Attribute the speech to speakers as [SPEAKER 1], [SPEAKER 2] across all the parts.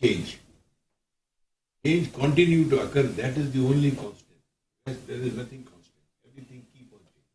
[SPEAKER 1] change. Change continue to occur. That is the only constant. There is nothing constant. Everything keep on changing.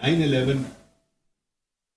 [SPEAKER 1] 9/11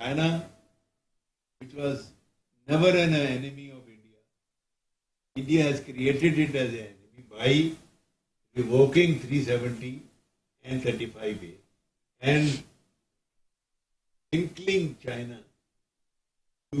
[SPEAKER 1] China, which was never an enemy of India, India has created it as an enemy by revoking 370 and 35A and inkling China to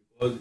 [SPEAKER 1] because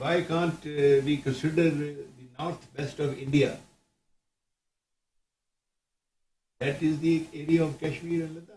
[SPEAKER 1] why can't we consider the northwest of India? That is the area of Kashmir and Ladakh.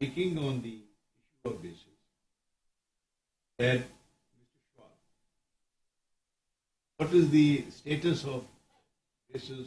[SPEAKER 1] speaking on the issue of basis, that Mr. Schwab, what is the status of basis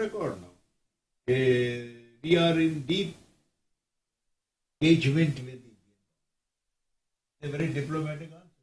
[SPEAKER 1] record now. We are in deep engagement with a very diplomatic answer.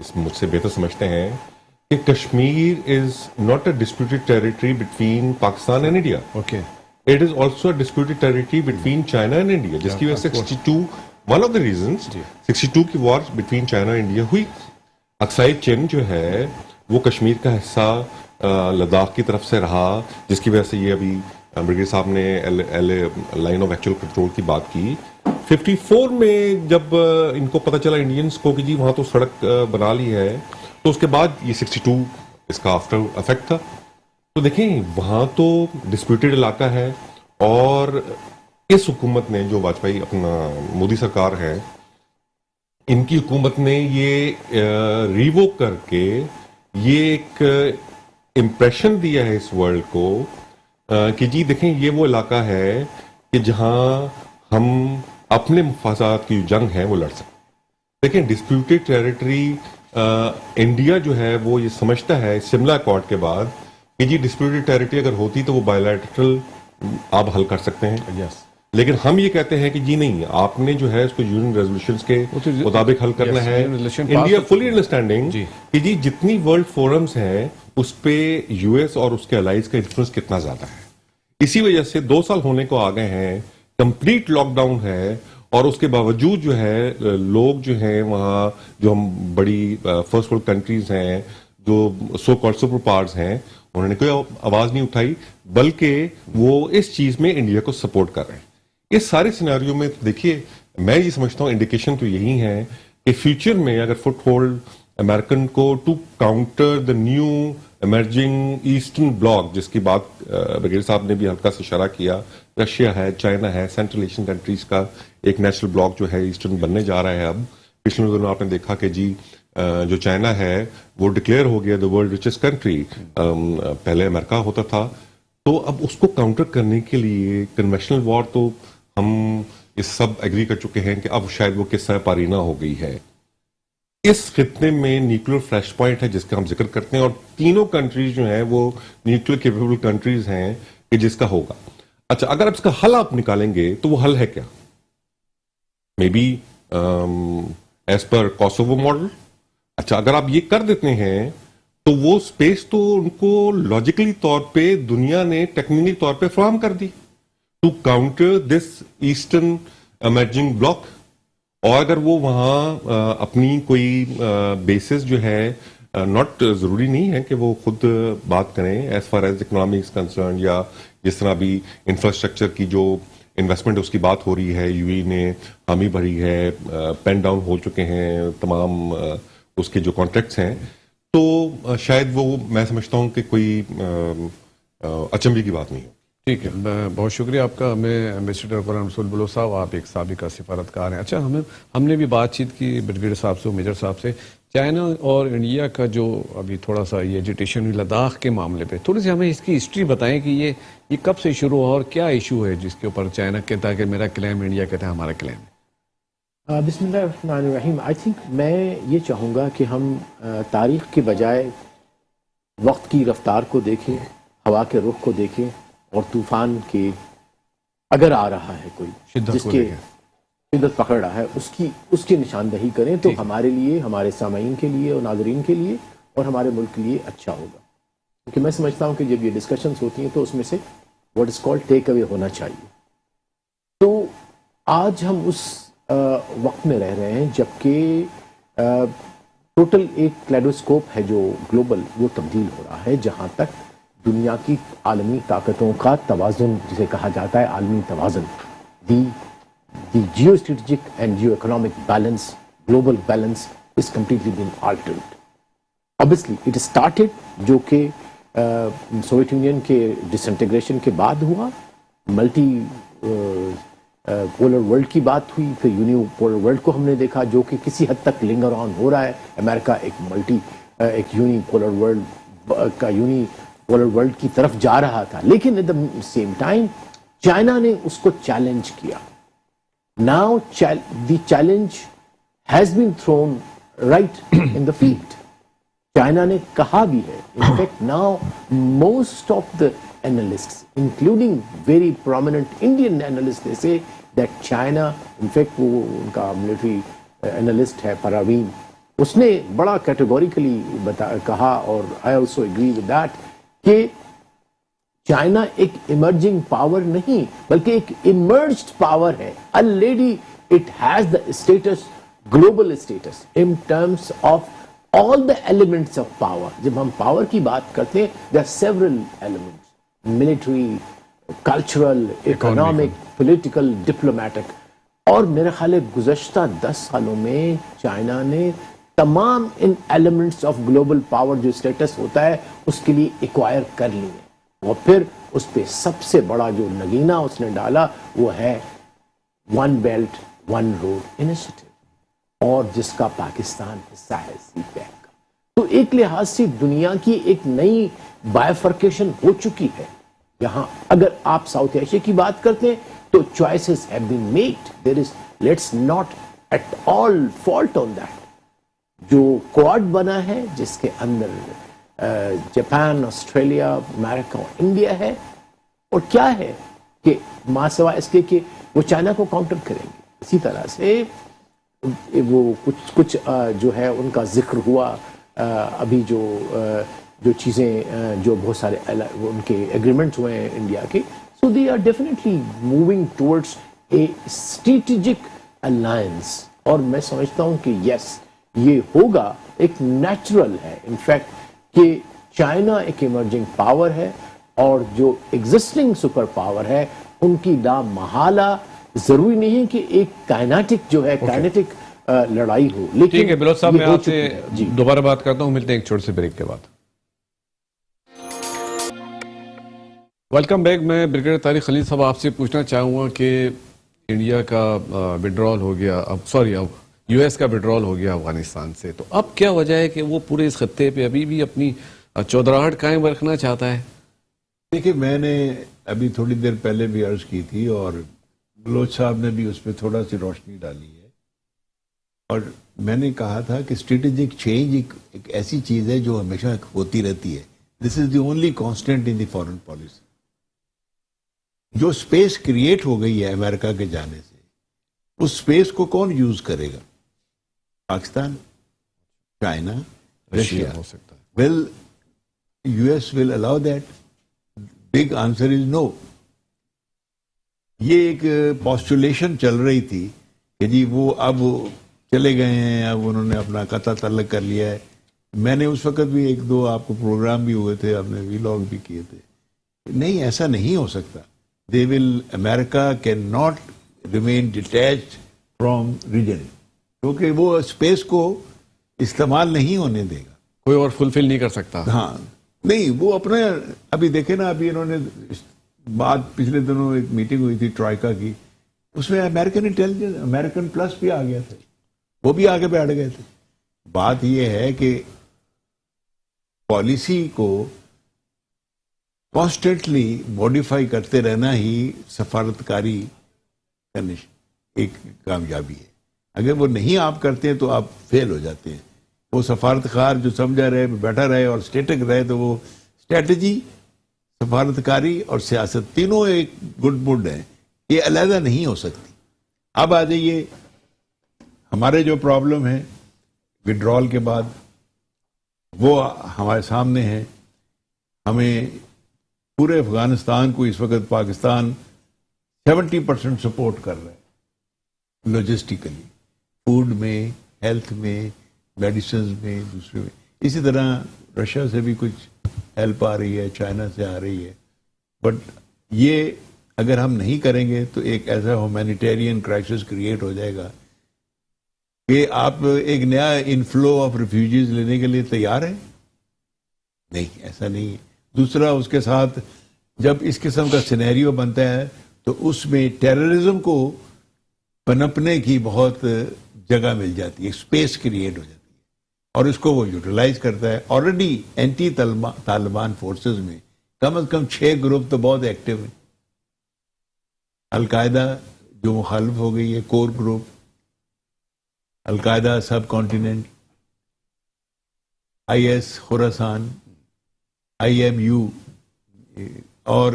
[SPEAKER 2] اس مجھ سے بہتر سمجھتے ہیں کہ Kashmir is not a disputed territory between Pakistan and India.
[SPEAKER 3] Okay.
[SPEAKER 2] It is also a disputed territory between China and India. جس کی وجہ سے 62 one of the reasons 62 کی وار between China and India ہوئی. اقصائی چین جو ہے وہ کشمیر کا حصہ لداخ کی طرف سے رہا, جس کی وجہ سے یہ ابھی برگیڈیئر صاحب نے لائن آف ایکچوئل کنٹرول کی بات کی. 54 میں جب ان کو پتہ چلا انڈینس کو کہ جی وہاں تو سڑک بنا لی ہے, تو اس کے بعد یہ 62 اس کا آفٹر افیکٹ تھا. تو دیکھیں وہاں تو ڈسپیوٹڈ علاقہ ہے, اور اس حکومت نے جو واجپئی اپنا مودی سرکار ہے ان کی حکومت نے یہ ریووک کر کے یہ ایک امپریشن دیا ہے اس ورلڈ کو کہ جی دیکھیں یہ وہ علاقہ ہے کہ جہاں ہم اپنے مفادات کی جنگ ہے وہ لڑ سکتے. دیکھیں ڈسپیوٹڈ ٹیریٹری انڈیا جو ہے وہ یہ سمجھتا ہے شملہ اکارڈ کے بعد کہ جی ڈسپیوٹڈ ٹیریٹری اگر ہوتی تو وہ بائیلیٹرل آپ حل کر سکتے ہیں.
[SPEAKER 3] یس.
[SPEAKER 2] لیکن ہم یہ کہتے ہیں کہ جی نہیں, آپ نے جو ہے اس کو یونین ریزولوشنز کے مطابق حل کرنا ہے. انڈیا فلی انڈرسٹینڈنگ کہ جی جتنی ورلڈ فورمز ہیں اس پہ یو ایس اور اس کے الائز کا انفلوئنس کتنا زیادہ ہے. اسی وجہ سے 2 سال ہونے کو آ گئے ہیں, کمپلیٹ لاک ڈاؤن ہے, اور اس کے باوجود جو ہے لوگ جو ہیں وہاں جو ہم بڑی فرسٹ ورلڈ کنٹریز ہیں جو سو کالڈ سپر پاورز ہیں انہوں نے کوئی آواز نہیں اٹھائی, بلکہ وہ اس چیز میں انڈیا کو سپورٹ کر رہے ہیں. اس سارے سیناریو میں دیکھیے میں یہ سمجھتا ہوں انڈیکیشن تو یہی ہے کہ فیوچر میں اگر فٹ ہولڈ امریکن کو to counter the new emerging eastern bloc, جس کی بات برگیڈیئر صاحب نے بھی ہلکا سے اشارہ کیا, رشیا ہے, چائنا ہے, سینٹرل ایشین کنٹریز کا ایک نیشنل بلاک جو ہے ایسٹرن بننے جا رہا ہے. اب پچھلے دنوں آپ نے دیکھا کہ جی جو چائنا ہے وہ ڈکلیئر ہو گیا دا ورلڈ ریچسٹ کنٹری, پہلے امریکہ ہوتا تھا. تو اب اس کو کاؤنٹر کرنے کے لیے کنوینشنل وار تو ہم اس سب ایگری کر چکے ہیں کہ اب شاید وہ قصہ پارینہ ہو گئی ہے. اس خطے میں نیوکلیر فلیش پوائنٹ ہے جس کا ہم ذکر کرتے ہیں, اور تینوں کنٹریز جو ہیں وہ نیوکلیر کیپیبل کنٹریز ہیں کہ جس کا ہوگا. اچھا اگر اب اس کا حل آپ نکالیں گے تو وہ حل ہے کیا؟ Maybe as per Kosovo model. اچھا اگر آپ یہ کر دیتے ہیں تو وہ اسپیس تو ان کو لاجیکلی طور پہ دنیا نے ٹیکنیکلی طور پہ فراہم کر دی to counter this eastern emerging bloc. اور اگر وہ وہاں اپنی کوئی بیسز جو ہے ناٹ ضروری نہیں ہے کہ وہ خود بات کریں as far as economics concern, یا جس طرح بھی انفراسٹرکچر کی جو انویسٹمنٹ اس کی بات ہو رہی ہے, یو ای نے حامی بھری ہے, پین ڈاؤن ہو چکے ہیں تمام اس کے جو کانٹریکٹس ہیں, تو شاید وہ میں سمجھتا ہوں کہ کوئی اچنبے کی بات نہیں ہو.
[SPEAKER 3] ٹھیک ہے, بہت شکریہ آپ کا. میں ایمبیسیڈر غلام رسول بلو صاحب, آپ ایک سابقہ سفارتکار ہیں. اچھا ہم نے بھی بات چیت کی برگیڈیئر صاحب سے, میجر صاحب سے, چائنا اور انڈیا کا جو ابھی تھوڑا سا یہ ایجیٹیشن ہوئی لداخ کے معاملے پہ, تھوڑی سی ہمیں اس کی ہسٹری بتائیں کہ یہ کب سے شروع ہوا اور کیا ایشو ہے جس کے اوپر چائنا کہتا ہے کہ میرا کلیم, انڈیا کہتا ہے ہمارا کلیم ہے.
[SPEAKER 4] بسم اللہ الرحمن الرحیم. آئی تھنک میں یہ چاہوں گا کہ ہم تاریخ کے بجائے وقت کی رفتار کو دیکھیں, ہوا کے رخ کو دیکھیں, اور طوفان کے اگر آ رہا ہے کوئی جس کے شدت پکڑ رہا ہے اس کی نشاندہی کریں تو ہمارے لیے, ہمارے سامعین کے لیے اور ناظرین کے لیے اور ہمارے ملک کے لیے اچھا ہوگا. کیونکہ میں سمجھتا ہوں کہ جب یہ ڈسکشنز ہوتی ہیں تو اس میں سے واٹ از کالڈ ٹیک اوے ہونا چاہیے. تو آج ہم اس وقت میں رہ رہے ہیں جبکہ ٹوٹل ایک کلیڈوسکوپ ہے جو گلوبل, وہ تبدیل ہو رہا ہے, جہاں تک دنیا کی عالمی طاقتوں کا توازن جسے کہا جاتا ہے عالمی توازن, the geostrategic and geoeconomic balance, global balance is completely been altered. obviously it started جو کہ سوویت یونین کے ڈسنٹیگریشن کے بعد ہوا, ملٹی پولر ورلڈ کی بات ہوئی, پھر یونی پولر ورلڈ کو ہم نے دیکھا جو کہ کسی حد تک لنگر آن ہو رہا ہے. امریکہ ایک یونی پولر ورلڈ کی طرف جا رہا تھا, لیکن at the same time China نے اس کو چیلنج کیا. Now the challenge has been thrown right in the field. China نے کہا بھی ہے, in fact now most of the analysts, including very prominent Indian analysts, they say that China, in fact, وہ ان کا military analyst ہے پراوین, اس نے بڑا categorically کہا اور I also agree with that کہ چائنا ایک ایمرجنگ پاور نہیں بلکہ ایک ایمرجڈ پاور ہے. Already it has the status, global status in terms of all the elements of power. جب ہم پاور کی بات کرتے ہیں there are several elements, military, cultural, economic, political, diplomatic. اور میرا خیال ہے گزشتہ 10 سالوں میں چائنا نے تمام ان ایلیمنٹس آف گلوبل پاور جو اسٹیٹس ہوتا ہے اس کے لیے ایکوائر کر لی ہے. اور پھر اس پہ سب سے بڑا جو نگینہ اس نے ڈالا وہ ہے one belt one road initiative, اور جس کا پاکستان حصہ ہے سی پیک کا. تو ایک لحاظ سے دنیا کی ایک نئی بائیفرکیشن ہو چکی ہے. یہاں اگر آپ ساؤتھ ایشیا کی بات کرتے ہیں تو choices have been made. There is let's not at all fault on that. جو کوڈ بنا ہے جس کے اندر جاپان, آسٹریلیا, امریکہ اور انڈیا ہے, اور کیا ہے کہ ماں سوائے اس کے کہ وہ چائنا کو کاؤنٹر کریں گے. اسی طرح سے وہ کچھ جو ہے ان کا ذکر ہوا ابھی جو چیزیں جو بہت سارے ان کے ایگریمنٹس ہوئے ہیں انڈیا کے. So they are definitely moving towards a strategic alliance, اور میں سمجھتا ہوں کہ یس یہ ہوگا, ایک نیچرل ہے انفیکٹ کہ چائنا ایک ایمرجنگ پاور ہے اور جو ایگزسٹنگ سپر پاور ہے ان کی لا محالہ ضروری نہیں ہے کہ ایک کائنیٹک جو ہے کائنیٹک لڑائی ہو. لیکن
[SPEAKER 3] ٹھیک ہے بلوچ صاحب, میں آپ سے
[SPEAKER 4] جی
[SPEAKER 3] دوبارہ بات کرتا ہوں, ملتے ہیں ایک چھوٹے سے بریک کے بعد. Welcome back. میں بریگیڈیئر طارق خلیل صاحب آپ سے پوچھنا چاہوں گا کہ انڈیا کا وڈرال ہو گیا, اب یو ایس کا وڈرال ہو گیا افغانستان سے, تو اب کیا وجہ ہے کہ وہ پورے اس خطے پہ ابھی بھی اپنی چودراہٹ قائم رکھنا چاہتا ہے؟
[SPEAKER 1] دیکھیے میں نے ابھی تھوڑی دیر پہلے بھی عرض کی تھی اور بلوچ صاحب نے بھی اس پہ تھوڑا سی روشنی ڈالی ہے, اور میں نے کہا تھا کہ اسٹریٹجک چینج ایک ایسی چیز ہے جو ہمیشہ ہوتی رہتی ہے. This is the only constant in the foreign policy. جو اسپیس کریٹ ہو گئی ہے امریکہ کے جانے سے, اس اسپیس کو کون یوز کرے گا؟ Pakistan, China, Russia.
[SPEAKER 3] ہو سکتا ہے.
[SPEAKER 1] Well U S will allow that? Big answer is no. یہ ایک پوسٹولیشن چل رہی تھی کہ جی وہ اب چلے گئے ہیں, اب انہوں نے اپنا قطع تعلق کر لیا ہے. میں نے اس وقت بھی ایک دو آپ کو پروگرام بھی ہوئے تھے, آپ نے ویلاگ بھی کیے تھے. نہیں, ایسا نہیں ہو سکتا. They will America cannot remain detached from region, کیونکہ وہ اسپیس کو استعمال نہیں ہونے دے گا.
[SPEAKER 3] کوئی اور فلفل نہیں کر سکتا.
[SPEAKER 1] ہاں نہیں, وہ اپنے ابھی دیکھیں نا, ابھی انہوں نے بات پچھلے دنوں ایک میٹنگ ہوئی تھی ٹرائکا کی, اس میں امریکن انٹیلیجنس, امریکن پلس بھی آ گیا تھا, وہ بھی آگے بیٹھ گئے تھے. بات یہ ہے کہ پالیسی کو کانسٹنٹلی موڈیفائی کرتے رہنا ہی سفارتکاری کرنے ایک کامیابی ہے. اگر وہ نہیں آپ کرتے ہیں تو آپ فیل ہو جاتے ہیں. وہ سفارتکار جو سمجھا رہے, بیٹھا رہے اور اسٹیٹک رہے, تو وہ اسٹریٹجی, سفارتکاری اور سیاست تینوں ایک گڈ بڈ ہیں, یہ علیحدہ نہیں ہو سکتی. اب آ جائیے ہمارے جو پرابلم ہیں وڈرال کے بعد, وہ ہمارے سامنے ہیں. ہمیں پورے افغانستان کو اس وقت پاکستان 70% سپورٹ کر رہا ہے لاجسٹیکلی, فوڈ میں, ہیلتھ میں, میڈیسنز میں, دوسرے میں. اسی طرح رشیا سے بھی کچھ ہیلپ آ رہی ہے, چائنا سے آ رہی ہے. بٹ یہ اگر ہم نہیں کریں گے تو ایک ایسا ہیومینیٹیرین کرائسس کریٹ ہو جائے گا کہ آپ ایک نیا انفلو آف ریفیوجیز لینے کے لیے تیار ہیں؟ نہیں, ایسا نہیں ہے. دوسرا, اس کے ساتھ جب اس قسم کا سینیریو بنتا ہے تو اس میں ٹیررزم کو پنپنے کی بہت جگہ مل جاتی ہے, اسپیس کریٹ ہو جاتی ہے, اور اس کو وہ یوٹیلائز کرتا ہے. آلریڈی اینٹی طالبان فورسز میں کم از کم 6 گروپ تو بہت ایکٹیو ہیں. القاعدہ جو مخالف ہو گئی ہے, core group, al Qaeda subcontinent, I S Khorasan, I M U, اور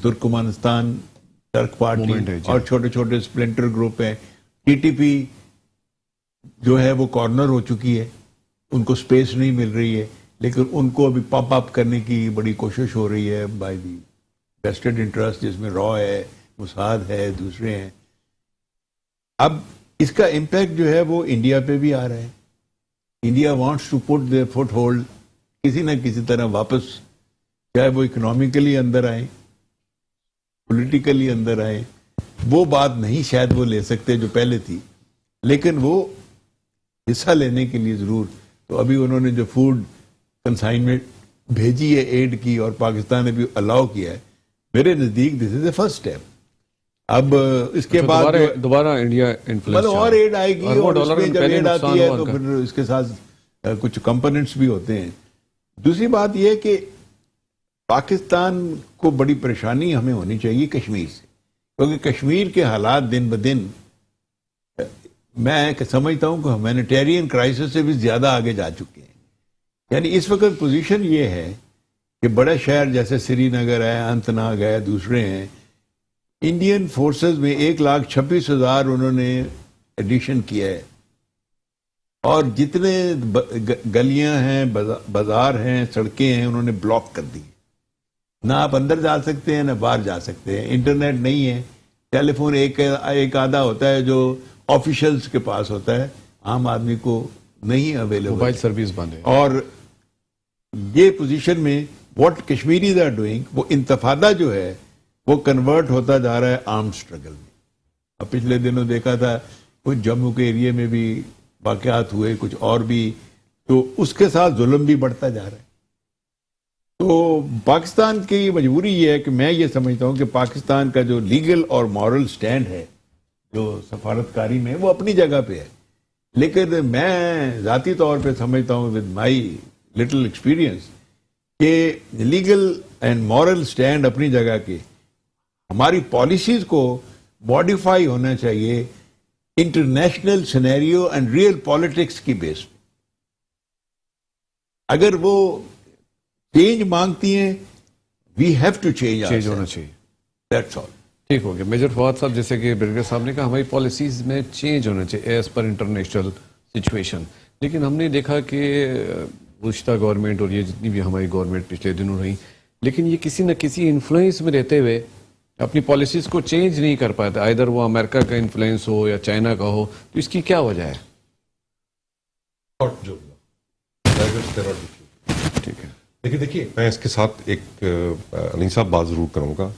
[SPEAKER 1] ترکمانستان ٹرک پارٹی, اور چھوٹے چھوٹے اسپلنٹر گروپ ہیں. ٹی ٹی پی جو ہے وہ کارنر ہو چکی ہے, ان کو سپیس نہیں مل رہی ہے, لیکن ان کو ابھی پمپ اپ کرنے کی بڑی کوشش ہو رہی ہے بائی دی ویسٹڈ انٹرسٹ, جس میں را ہے, موساد ہے, دوسرے ہیں. اب اس کا امپیکٹ جو ہے وہ انڈیا پہ بھی آ رہا ہے. India wants to put their foot hold کسی نہ کسی طرح واپس, چاہے وہ اکنامیکلی اندر آئے, پولیٹیکلی اندر آئے. وہ بات نہیں شاید وہ لے سکتے جو پہلے تھی, لیکن وہ حصہ لینے کے لیے ضرور. تو ابھی انہوں نے جو فوڈ کنسائنمنٹ بھیجی ہے ایڈ کی, اور پاکستان نے بھی الاؤ کیا ہے, میرے نزدیک دس از اے فرسٹ اسٹیپ. اب اس کے بعد
[SPEAKER 3] دوبارہ انڈیا انفلوئنس
[SPEAKER 1] اور ایڈ آئے گی, اور اس میں جب ایڈ آتی ہے تو پھر اس کے ساتھ کچھ کمپوننٹس بھی ہوتے ہیں. دوسری بات یہ کہ پاکستان کو بڑی پریشانی ہمیں ہونی چاہیے کشمیر سے, کیونکہ کشمیر کے حالات دن بدن میں سمجھتا ہوں کہ ہیومینیٹیرین کرائسس سے بھی زیادہ آگے جا چکے ہیں. یعنی اس وقت پوزیشن یہ ہے کہ بڑے شہر جیسے سری نگر ہے, انت ناگ ہے, دوسرے ہیں, انڈین فورسز میں 1,26,000 انہوں نے ایڈیشن کیا ہے, اور جتنے گلیاں ہیں, بازار ہیں, سڑکیں ہیں, انہوں نے بلاک کر دی. نہ آپ اندر جا سکتے ہیں نہ باہر جا سکتے ہیں. انٹرنیٹ نہیں ہے, ٹیلی فون ایک آدھا ہوتا ہے جو آفیشلز کے پاس ہوتا ہے, عام آدمی کو نہیں اویلیبل,
[SPEAKER 3] موبائل سروس بند ہے.
[SPEAKER 1] اور یہ پوزیشن میں واٹ کشمیریز آر ڈوئنگ, وہ انتفاضہ جو ہے وہ کنورٹ ہوتا جا رہا ہے آرم سٹرگل میں. اب پچھلے دنوں دیکھا تھا کچھ جموں کے ایریے میں بھی واقعات ہوئے, کچھ اور بھی, تو اس کے ساتھ ظلم بھی بڑھتا جا رہا ہے. تو پاکستان کی مجبوری یہ ہے کہ میں یہ سمجھتا ہوں کہ پاکستان کا جو لیگل اور مورل سٹینڈ ہے جو سفارتکاری میں, وہ اپنی جگہ پہ ہے. لیکن میں ذاتی طور پہ سمجھتا ہوں ود مائی لٹل ایکسپیرینس کہ لیگل اینڈ مورل سٹینڈ اپنی جگہ کے, ہماری پالیسیز کو ماڈیفائی ہونا چاہیے international scenario and real politics کی بیس پہ. اگر وہ چینج مانگتی ہیں, وی ہیو ٹو چینج
[SPEAKER 3] ہونا چاہیے.
[SPEAKER 1] That's all.
[SPEAKER 3] ٹھیک ہو گیا. میجر فواد صاحب, جیسے کہ بریگیڈیئر صاحب نے کہا ہماری پالیسیز میں چینج ہونا چاہیے ایز پر انٹرنیشنل سچویشن, لیکن ہم نے دیکھا کہ گزشتہ گورنمنٹ اور یہ جتنی بھی ہماری گورنمنٹ پچھلے دنوں رہی, لیکن یہ کسی نہ کسی انفلوئنس میں رہتے ہوئے اپنی پالیسیز کو چینج نہیں کر پاتے, ادھر وہ امریکہ کا انفلوئنس ہو یا چائنا کا ہو. تو اس کی کیا وجہ ہے؟
[SPEAKER 2] ٹھیک ہے, دیکھیے میں اس کے ساتھ ایک علیم صاحب بات ضرور کروں گا.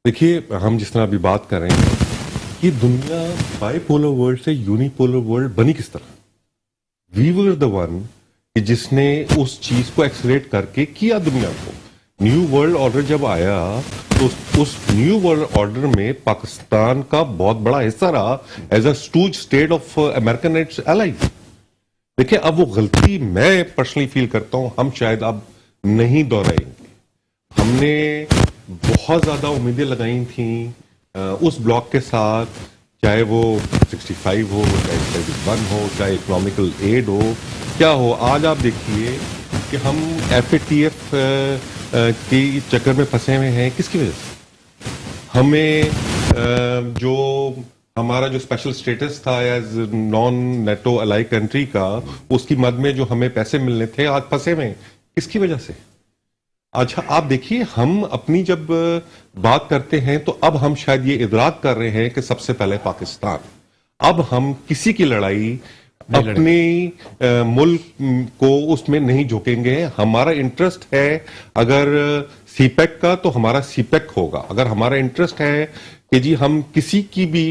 [SPEAKER 2] دیکھیے ہم جس طرح ابھی بات کر رہے ہیں کہ دنیا بائی پولر ورلڈ سے یونی پولر ورلڈ بنی کس طرح. وی ور دا ون جس نے اس چیز کو ایکسلریٹ کر کے کیا دنیا کو. نیو ورلڈ آرڈر جب آیا تو اس نیو ورلڈ آرڈر میں پاکستان کا بہت بڑا حصہ رہا as a stooge state of American allies. دیکھیں اب وہ غلطی میں پرسنلی فیل کرتا ہوں ہم شاید اب نہیں دہرائیں گے. ہم نے بہت زیادہ امیدیں لگائی تھیں اس بلاک کے ساتھ, چاہے وہ 65 ہو, چاہے 71 ہو, چاہے اکنامیکل ایڈ ہو, کیا ہو. آج آپ دیکھیے کہ ہم FATF کی چکر میں پھنسے ہوئے ہیں. کس کی وجہ سے؟ ہمیں جو ہمارا جو اسپیشل اسٹیٹس تھا ایز نان نیٹو الائی کنٹری کا, اس کی مد میں جو ہمیں پیسے ملنے تھے, آج پھنسے ہوئے. کس کی وجہ سے؟ اچھا آپ دیکھیے ہم اپنی جب بات کرتے ہیں تو اب ہم شاید یہ ادراک کر رہے ہیں کہ سب سے پہلے پاکستان. اب ہم کسی کی لڑائی اپنے ملک کو اس میں نہیں جھوکیں گے. ہمارا انٹرسٹ ہے اگر سی پیک کا تو ہمارا سی پیک ہوگا. اگر ہمارا انٹرسٹ ہے کہ جی ہم کسی کی بھی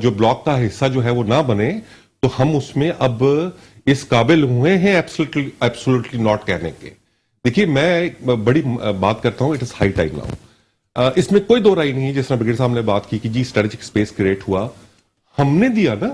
[SPEAKER 2] جو بلاک کا حصہ جو ہے وہ نہ بنے, تو ہم اس میں اب اس قابل ہوئے ہیں ایبسولوٹلی ناٹ کہنے کے. دیکھیے میں بڑی بات کرتا ہوں, it is high time now. اس میں کوئی دو رائے نہیں, جس طرح بریگیڈیئر صاحب نے بات کی کہ جی اسٹریٹجک اسپیس کریٹ ہوا, ہم نے دیا نا.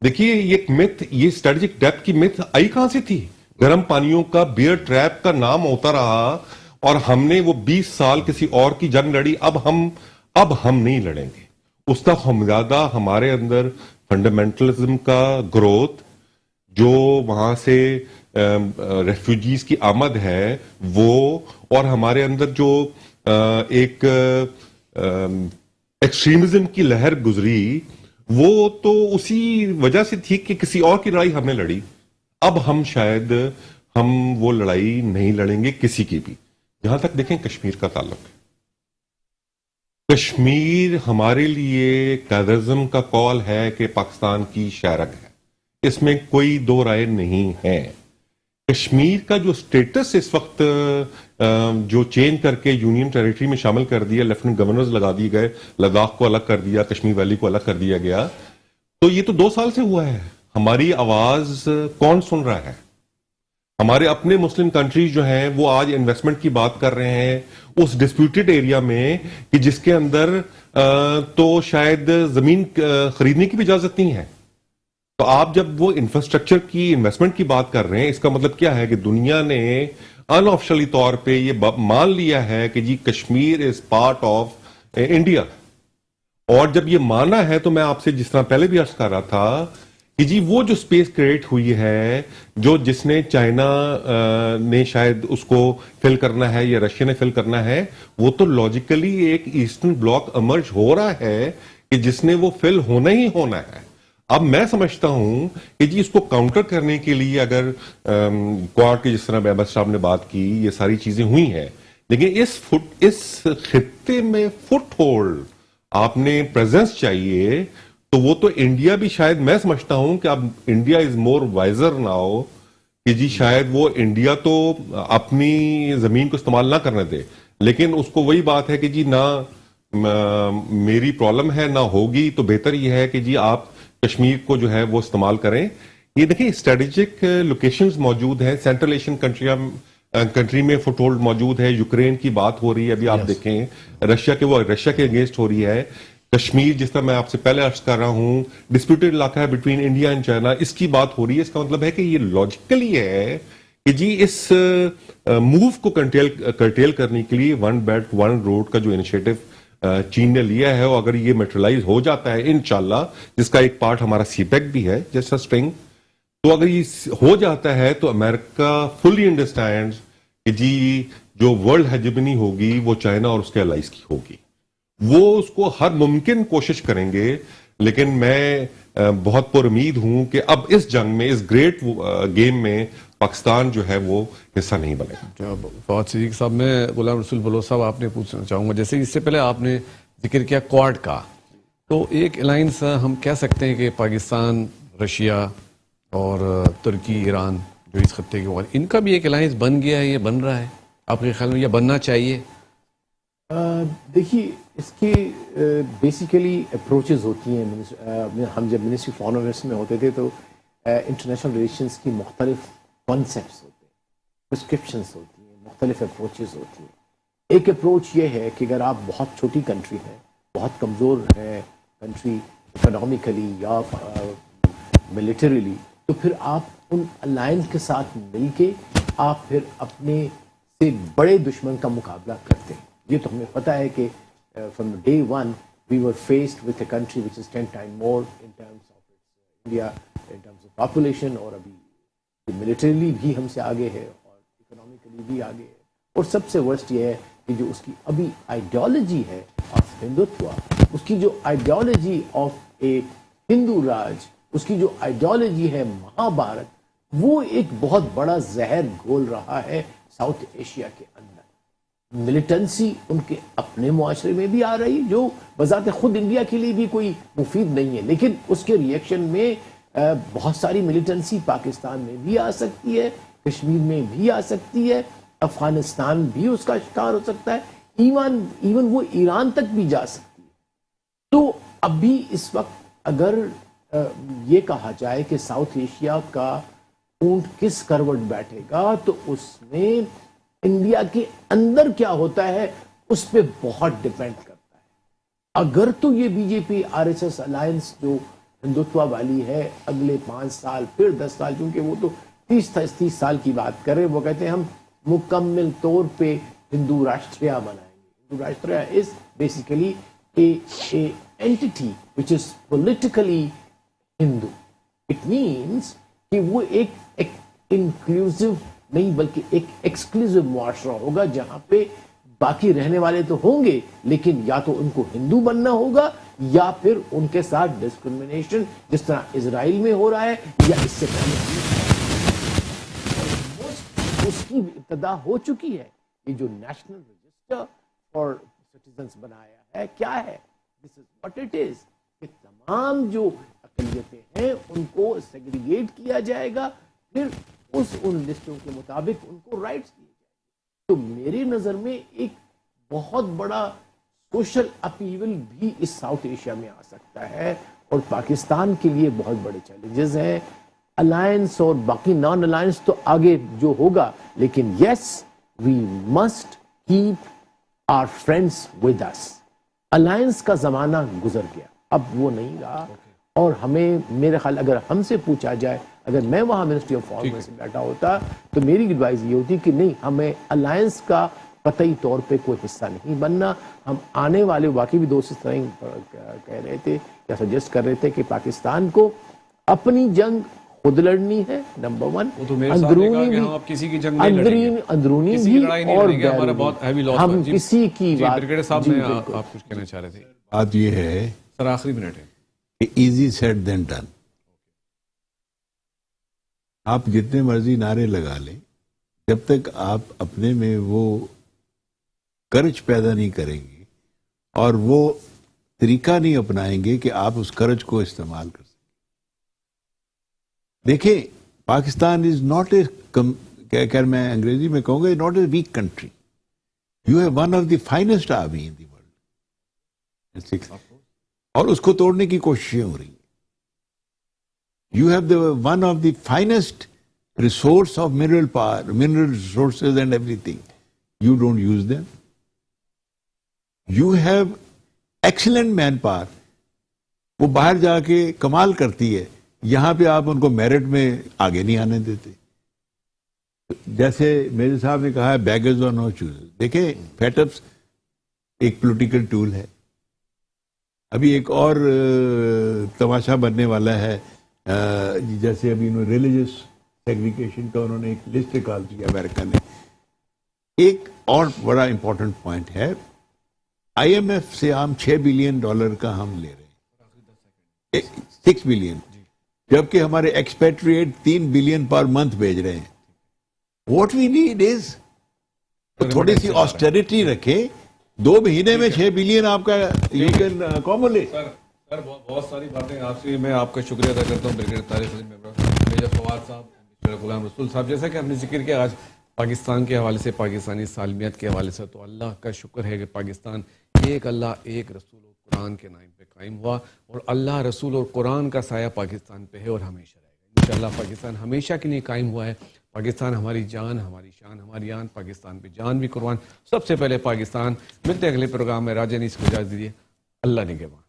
[SPEAKER 2] دیکھیے یہ مت, یہ اسٹریٹجک ڈیپتھ کی مت آئی کہاں سے تھی؟ گرم پانیوں کا بیئر ٹریپ کا نام ہوتا رہا, اور ہم نے وہ 20 سال کسی اور کی جنگ لڑی. اب ہم نہیں لڑیں گے. اس کا ہمزیادہ ہمارے اندر فنڈامنٹلزم کا گروتھ, جو وہاں سے ریفیوجیز کی آمد ہے وہ, اور ہمارے اندر جو ایک ایکسٹریمزم کی لہر گزری, وہ تو اسی وجہ سے تھی کہ کسی اور کی لڑائی ہم نے لڑی. اب ہم شاید ہم وہ لڑائی نہیں لڑیں گے کسی کی بھی. جہاں تک دیکھیں کشمیر کا تعلق ہے, کشمیر ہمارے لیے قائد-اعظم کا کال ہے کہ پاکستان کی شہرگ ہے, اس میں کوئی دو رائے نہیں ہے. کشمیر کا جو سٹیٹس اس وقت جو چینج کر کے یونین ٹیریٹری میں شامل کر دیا, لیفٹنٹ گورنرز لگا دیے گئے, لداخ کو الگ کر دیا, کشمیر ویلی کو الگ کر دیا گیا, تو یہ تو 2 سال سے ہوا ہے. ہماری آواز کون سن رہا ہے؟ ہمارے اپنے مسلم کنٹریز جو ہیں وہ آج انویسٹمنٹ کی بات کر رہے ہیں اس ڈسپیوٹڈ ایریا میں کہ جس کے اندر تو شاید زمین خریدنے کی بھی اجازت نہیں ہے. تو آپ جب وہ انفراسٹرکچر کی انویسٹمنٹ کی بات کر رہے ہیں, اس کا مطلب کیا ہے کہ دنیا نے ان آفیشلی طور پہ یہ مان لیا ہے کہ ji Kashmir is part of India. اور جب یہ مانا ہے تو میں آپ سے جس طرح پہلے بھی عرض کر رہا تھا کہ جی وہ جو سپیس کریٹ ہوئی ہے, جو جس نے چائنا نے شاید اس کو فل کرنا ہے یا رشیا نے فل کرنا ہے, وہ تو لاجیکلی ایک ایسٹرن بلاک ایمرج ہو رہا ہے کہ جس نے وہ فل ہونا ہی ہونا ہے. اب میں سمجھتا ہوں کہ جی اس کو کاؤنٹر کرنے کے لیے اگر کوارڈ کے جس طرح بہبت صاحب نے بات کی, یہ ساری چیزیں ہوئی ہیں, لیکن اس خطے میں فٹ ہولڈ آپ نے پریزنس چاہیے, تو وہ تو انڈیا بھی شاید میں سمجھتا ہوں کہ اب India is more wiser now کہ جی شاید وہ انڈیا تو اپنی زمین کو استعمال نہ کرنے دے, لیکن اس کو وہی بات ہے کہ جی نہ میری پرابلم ہے نہ ہوگی, تو بہتر یہ ہے کہ جی آپ کشمیر کو جو ہے وہ استعمال کریں. یہ دیکھیں اسٹریٹجک لوکیشنز موجود ہیں, سینٹرل ایشین کنٹری میں فٹ ہولڈ موجود ہے. یوکرین کی بات ہو رہی ہے ابھی آپ دیکھیں, رشیا کے اگینسٹ ہو رہی ہے. کشمیر جس طرح میں آپ سے پہلے عرض کر رہا ہوں ڈسپیوٹڈ علاقہ ہے بٹوین انڈیا اینڈ چائنا, اس کی بات ہو رہی ہے. اس کا مطلب ہے کہ یہ لاجیکلی ہے کہ جی اس موو کو کرٹیل کرنے کے لیے ون بیلٹ ون روڈ کا جو انیشیٹو چین نے لیا ہے, اور اگر یہ میٹرلائز ہو جاتا ہے انشاءاللہ, جس کا ایک پارٹ ہمارا سی پیک بھی ہے جیسا اسٹرنگ, تو اگر یہ ہو جاتا ہے تو امریکہ فلی انڈرسٹینڈ کہ جی جو ورلڈ ہیجمنی ہوگی وہ چائنا اور اس کے الائز کی ہوگی. وہ اس کو ہر ممکن کوشش کریں گے, لیکن میں بہت پر امید ہوں کہ اب اس جنگ میں, اس گریٹ گیم میں پاکستان جو ہے وہ حصہ نہیں بنے گا.
[SPEAKER 3] فواد صدیق صاحب, میں غلام رسول بلوچ صاحب آپ نے پوچھنا چاہوں گا, جیسے اس سے پہلے آپ نے ذکر کیا کوارڈ کا, تو ایک الائنس ہم کہہ سکتے ہیں کہ پاکستان, رشیا اور ترکی, ایران جو اس خطے کے, ان کا بھی ایک الائنس بن گیا ہے, یہ بن رہا ہے آپ کے خیال میں, یہ بننا چاہیے؟
[SPEAKER 4] دیکھیے اس کی بیسیکلی اپروچز ہوتی ہیں. ہم جب منسٹری فارن افیئرس میں ہوتے تھے تو انٹرنیشنل ریلیشنس کی مختلف کانسیپٹس ہوتے ہیں, پرسکرپشنس ہوتی ہیں, مختلف اپروچز ہوتی ہیں. ایک اپروچ یہ ہے کہ اگر آپ بہت چھوٹی کنٹری ہیں, بہت کمزور ہے کنٹری اکنامکلی یا ملیٹریلی, تو پھر آپ ان الائنس کے ساتھ مل کے آپ پھر اپنے سے بڑے دشمن کا مقابلہ کرتے ہیں. یہ تو ہمیں پتہ ہے کہ from day one we were faced with a country which is 10 times more in terms of India, in terms of population, اور ابھی ملیٹریلی بھی ہم سے آگے ہے اور اکنامکلی بھی آگے ہے. اور سب سے ورسٹ یہ ہے کہ جو اس کی ابھی آئیڈیالوجی ہے آف ہندوتوا, اس کی جو آئیڈیالوجی آف اے ہندو راج, اس کی جو آئیڈیالوجی ہے مہا بھارت, وہ ایک بہت بڑا زہر گھول رہا ہے ساؤتھ ایشیا کے اندر. ملیٹنسی ان کے اپنے معاشرے میں بھی آ رہی, جو بذات خود انڈیا کے لیے بھی کوئی مفید نہیں ہے, لیکن اس کے ریئیکشن میں بہت ساری ملیٹنسی پاکستان میں بھی آ سکتی ہے, کشمیر میں بھی آ سکتی ہے, افغانستان بھی اس کا شکار ہو سکتا ہے, ایون وہ ایران تک بھی جا سکتی ہے. تو اب بھی اس وقت اگر یہ کہا جائے کہ ساؤتھ ایشیا کا اونٹ کس کروٹ بیٹھے گا, تو اس میں انڈیا کے اندر کیا ہوتا ہے اس پہ بہت ڈیپینڈ کرتا ہے. اگر تو یہ B J P R S S alliance جو ہندوتوا والی ہے اگلے 5 سال پھر 10 سال, کیونکہ وہ تو 30 سال کی بات کریں, وہ کہتے ہیں ہم مکمل طور پہ ہندو راشٹریہ بنائیں گے. Hindu Rashtriya is basically a anti which is politically Hindu. It means کہ وہ ایک انکلوسیو نہیں بلکہ ایک ایکسکلوسیو معاشرہ ہوگا, جہاں پہ باقی رہنے والے تو ہوں گے لیکن یا تو ان کو ہندو بننا ہوگا یا پھر ان کے ساتھ ڈسکرمنیشن جس طرح اسرائیل میں ہو رہا ہے یا اس سے پہلے اس کی ابتدا ہو چکی ہے. یہ جو نیشنل رجسٹر فار سٹیزنز بنایا ہے کیا ہے؟ This is what it is کہ تمام جو اقلیتیں ہیں ان کو سیگریگیٹ کیا جائے گا, پھر ان لسٹوں کے مطابق ان کو رائٹس دیے جائیں گے. تو میری نظر میں ایک بہت بڑا سوشل اپیول بھی اس ساؤتھ ایشیا میں آ سکتا ہے, اور پاکستان کے لیے بہت بڑے چیلنجز ہیں. الائنس اور باقی نان الائنس تو آگے جو ہوگا, لیکن yes we must keep our friends with us. Alliance کا زمانہ گزر گیا, اب وہ نہیں رہا. اور ہمیں میرے خیال اگر ہم سے پوچھا جائے, اگر میں وہاں منسٹری آف فارن میں سے بیٹھا ہوتا تو میری ایڈوائز یہ ہوتی کہ نہیں, ہمیں الائنس کا قطعی طور پہ کوئی حصہ نہیں بننا. ہم آنے والے واقعی بھی دوست اس طرح کہہ رہے تھے یا سجیسٹ کر رہے تھے کہ پاکستان کو اپنی جنگ خود لڑنی ہے, نمبر ون. اندرونی بھی, اندرونی بھی اور ہم کسی کی
[SPEAKER 3] صاحب نے آپ کچھ کہنا چاہ رہے تھے.
[SPEAKER 5] بات یہ ہے
[SPEAKER 3] سر آخری منٹ ہے
[SPEAKER 5] کہ ایزی سیٹ دین ڈن. آپ جتنے مرضی نعرے لگا لیں, جب تک آپ اپنے میں وہ کرج پیدا نہیں کریں گے اور وہ طریقہ نہیں اپنائیں گے کہ آپ اس کرج کو استعمال کر سکیں. دیکھیں, پاکستان از ناٹ اے, میں انگریزی میں کہوں گا, not a weak country. You have one of the finest army in the world, اور اس کو توڑنے کی کوششیں ہو رہی ہیں. You have the one of the finest resource of mineral power, mineral resources and everything. You don't use them. You have excellent manpower. وہ باہر جا کے کمال کرتی ہے, یہاں پہ آپ ان کو میرٹ میں آگے نہیں آنے دیتے. جیسے میرے صاحب نے کہا ہے بیگرز اور نو چوزرز. دیکھیں, فیٹ اپس ایک پولیٹیکل ٹول ہے. ابھی ایک اور تماشا بننے والا ہے, جیسے ابھی انہوں ریلیجس سیگریگیشن کا انہوں نے ایک لسٹ نکال دیا امریکہ نے. ایک اور بڑا امپورٹنٹ پوائنٹ ہے, آئی ایم ایف سے ہم $6 بلین کا ہم لے رہے ہیں, 6 بلین, جبکہ ہمارے ایکسپیٹریٹ 3 بلین پر منتھ بھیج رہے ہیں. واٹ وی نیڈ از تھوڑی سی آسٹریٹی رکھے. 2 مہینے میں 6 بلین آپ کا یو کین اکومولیٹ.
[SPEAKER 3] سر بہت ساری باتیں آپ سے, میں آپ کا شکریہ ادا کرتا ہوں. بریگیڈیئر طارق علی ممبر میجر فواد صاحب, غلام رسول صاحب, جیسا کہ آپ نے ذکر کیا آج پاکستان کے حوالے سے, پاکستانی سالمیت کے حوالے سے, تو اللہ کا شکر ہے کہ پاکستان ایک اللہ ایک رسول اور قرآن کے نام پہ قائم ہوا, اور اللہ رسول اور قرآن کا سایہ پاکستان پہ ہے اور ہمیشہ رہے گا انشاءاللہ. پاکستان ہمیشہ کے لیے قائم ہوا ہے. پاکستان ہماری جان, ہماری شان, ہماری آن. پاکستان پہ جان بھی قربان. سب سے پہلے پاکستان. ملتے ہیں اگلے پروگرام میں. راجہ نیز کو اجازت دیجیے. اللہ نگہبان.